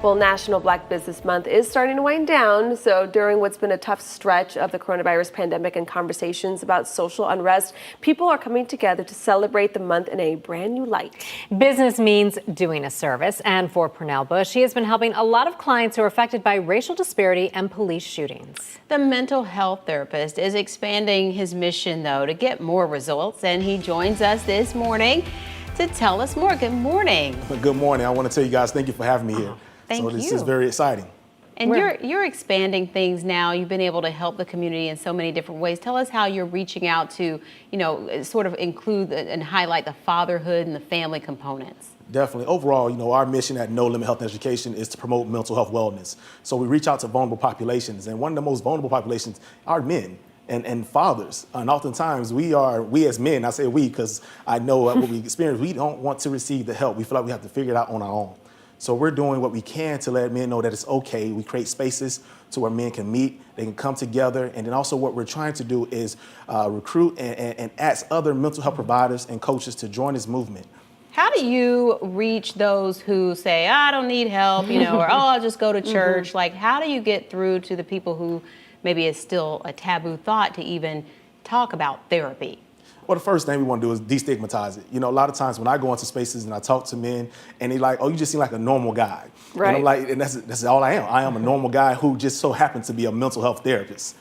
Well, National Black Business Month is starting to wind down. So during what's been a tough stretch of the coronavirus pandemic and conversations about social unrest, people are coming together to celebrate the month in a brand new light. Business means doing a service. And for Pernell Bush, he has been helping a lot of clients who are affected by racial disparity and police shootings. The mental health therapist is expanding his mission, though, to get more results. And he joins us this morning to tell us more. Good morning. Good morning. I want to tell you guys, thank you for having me here. Thank This you. is very exciting. And you're expanding things now. You've been able to help the community in so many different ways. Tell us how you're reaching out to, sort of include and highlight the fatherhood and the family components. Definitely. Overall, our mission at No Limit Health and Education is to promote mental health wellness. So we reach out to vulnerable populations, and one of the most vulnerable populations are men and fathers. And oftentimes we as men, I say we because I know what we experience, we don't want to receive the help. We feel like we have to figure it out on our own. So we're doing what we can to let men know that it's okay. We create spaces to where men can meet, they can come together. And then also what we're trying to do is recruit and ask other mental health providers and coaches to join this movement. How do you reach those who say, I don't need help, or, I'll just go to church? Like, how do you get through to the people who maybe it's still a taboo thought to even talk about therapy? Well, the first thing we want to do is destigmatize it. A lot of times when I go into spaces and I talk to men and they're like, oh, you just seem like a normal guy. Right. And I'm like, and that's all I am. I am a normal guy who just so happens to be a mental health therapist.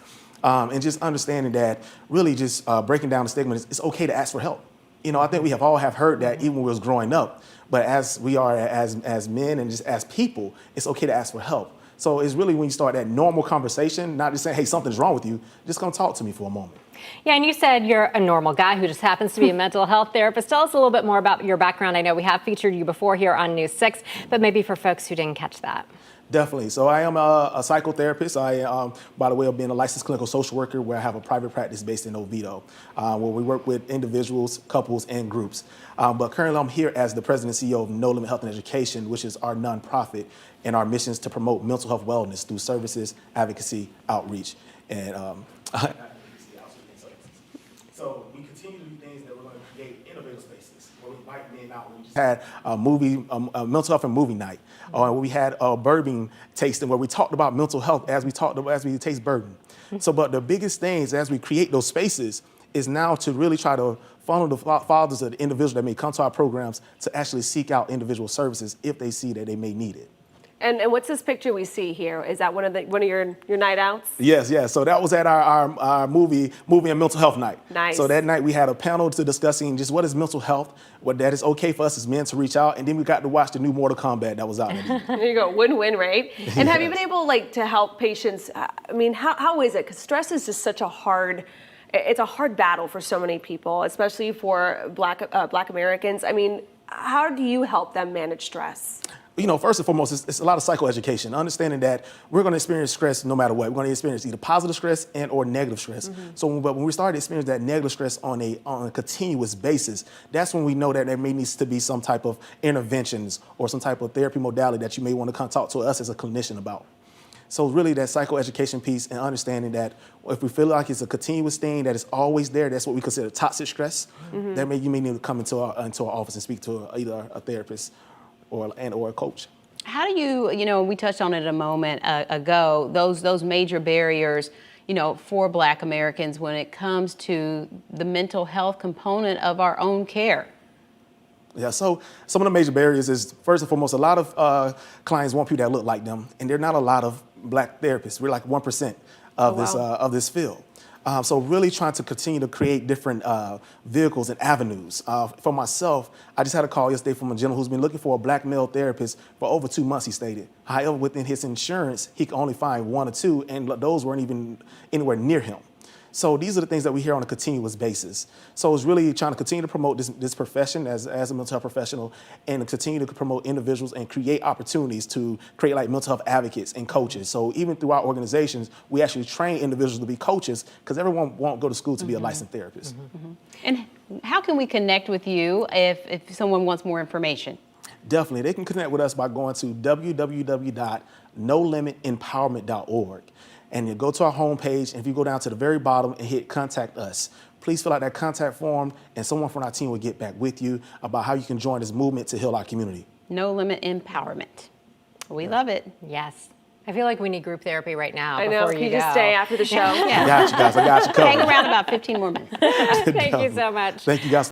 And just understanding that really just breaking down the stigma, it's okay to ask for help. I think we all have heard that even when we was growing up, but as we are as men and just as people, it's okay to ask for help. So it's really when you start that normal conversation, not just saying, hey, something's wrong with you, just come talk to me for a moment. Yeah, and you said you're a normal guy who just happens to be a mental health therapist. Tell us a little bit more about your background. I know we have featured you before here on News 6, but maybe for folks who didn't catch that. Definitely. So I am a psychotherapist. I, by the way of being a licensed clinical social worker, where I have a private practice based in Oviedo, where we work with individuals, couples, and groups. But currently I'm here as the president and CEO of No Limit Health and Education, which is our nonprofit, and our mission is to promote mental health wellness through services, advocacy, outreach, and so we continue to do things that we're going to create innovative spaces where we invite men out. We just had a mental health and movie night. We had a bourbon tasting where we talked about mental health as we taste bourbon. So, but the biggest things as we create those spaces is now to really try to funnel the fathers of the individuals that may come to our programs to actually seek out individual services if they see that they may need it. And what's this picture we see here? Is that one of your night outs? Yes. So that was at our movie and mental health night. Nice. So that night we had a panel to discussing just what is mental health, what that is okay for us as men to reach out, and then we got to watch the new Mortal Kombat that was out. There you go, win-win, right? And have you been able to help patients? I mean, how is it? Because stress is just such a hard battle for so many people, especially for Black Americans. I mean, how do you help them manage stress? First and foremost, it's a lot of psychoeducation, understanding that we're going to experience stress no matter what. We're going to experience either positive stress or negative stress. So when we start to experience that negative stress on a continuous basis, that's when we know that there may needs to be some type of interventions or some type of therapy modality that you may want to come talk to us as a clinician about. So really that psychoeducation piece and understanding that if we feel like it's a continuous thing that is always there, that's what we consider toxic stress, you may need to come into our office and speak to either a therapist or a coach. How do you, we touched on it a moment ago, those major barriers, for Black Americans when it comes to the mental health component of our own care? Yeah, so some of the major barriers is, first and foremost, a lot of clients want people that look like them, and there are not a lot of Black therapists. We're like 1% of this field. So really trying to continue to create different vehicles and avenues. For myself, I just had a call yesterday from a gentleman who's been looking for a Black male therapist for over 2 months, he stated. However, within his insurance, he could only find 1 or 2, and those weren't even anywhere near him. So these are the things that we hear on a continuous basis. So it's really trying to continue to promote this profession as a mental health professional, and to continue to promote individuals and create opportunities to create like mental health advocates and coaches. So even through our organizations, we actually train individuals to be coaches because everyone won't go to school to be a licensed therapist. And how can we connect with you if someone wants more information? Definitely. They can connect with us by going to www.nolimitempowerment.org. And you go to our homepage, and if you go down to the very bottom and hit Contact Us, please fill out that contact form, and someone from our team will get back with you about how you can join this movement to heal our community. No Limit Empowerment. We love it. Yes. I feel like we need group therapy right now. I know. Before Can you go. just stay after the show? I got you guys. I got you covered. Hang around about 15 more minutes. Thank you so much. Thank you guys.